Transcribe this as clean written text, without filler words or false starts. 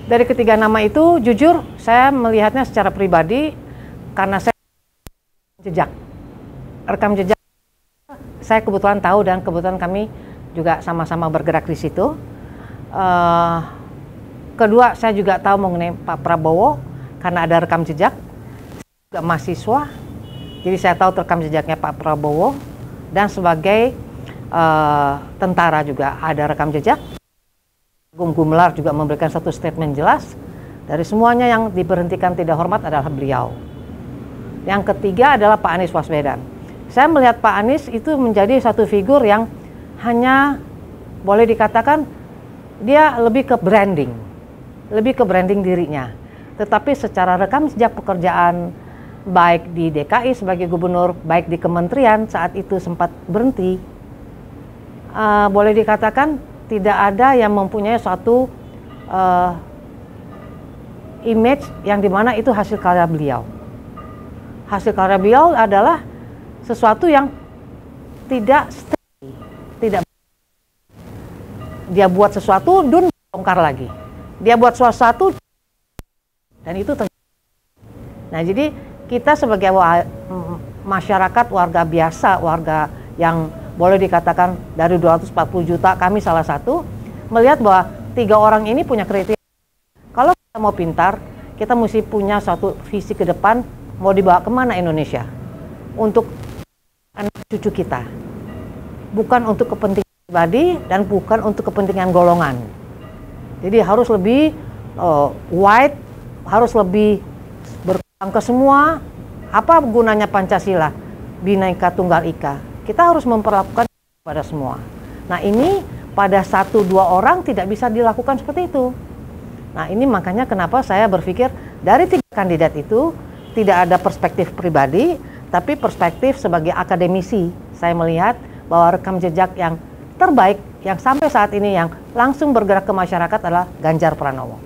Dari ketiga nama itu, jujur saya melihatnya secara pribadi karena saya rekam jejak. Saya kebetulan tahu dan kebetulan kami juga sama-sama bergerak di situ. Kedua, saya juga tahu mengenai Pak Prabowo karena ada rekam jejak. Saya juga mahasiswa, jadi saya tahu rekam jejaknya Pak Prabowo, dan sebagai tentara juga ada rekam jejak. Agung Gumelar juga memberikan satu statement jelas, dari semuanya yang diberhentikan tidak hormat adalah beliau. Yang ketiga adalah Pak Anies Baswedan. Saya melihat Pak Anies itu menjadi satu figur yang hanya boleh dikatakan dia lebih ke branding dirinya. Tetapi secara rekam jejak pekerjaan, baik di DKI sebagai gubernur, baik di kementerian saat itu sempat berhenti, boleh dikatakan tidak ada yang mempunyai suatu image yang dimana itu hasil karya beliau. Hasil karya beliau adalah sesuatu yang tidak dia buat sesuatu dan bongkar lagi. Dia buat sesuatu dan itu terjadi. Nah, jadi kita sebagai masyarakat, warga biasa, warga yang boleh dikatakan dari 240 juta, kami salah satu, melihat bahwa 3 orang ini punya kriteria. Kalau kita mau pintar, kita mesti punya suatu visi ke depan, mau dibawa kemana Indonesia. Untuk anak cucu kita. Bukan untuk kepentingan pribadi dan bukan untuk kepentingan golongan. Jadi harus lebih wide, harus lebih berkembang ke semua. Apa gunanya Pancasila? Bhinneka Tunggal Ika. Kita harus memperlakukan pada semua. Nah, ini pada 1-2 orang tidak bisa dilakukan seperti itu. Nah, ini makanya kenapa saya berpikir dari 3 kandidat itu tidak ada perspektif pribadi, tapi perspektif sebagai akademisi. Saya melihat bahwa rekam jejak yang terbaik yang sampai saat ini yang langsung bergerak ke masyarakat adalah Ganjar Pranowo.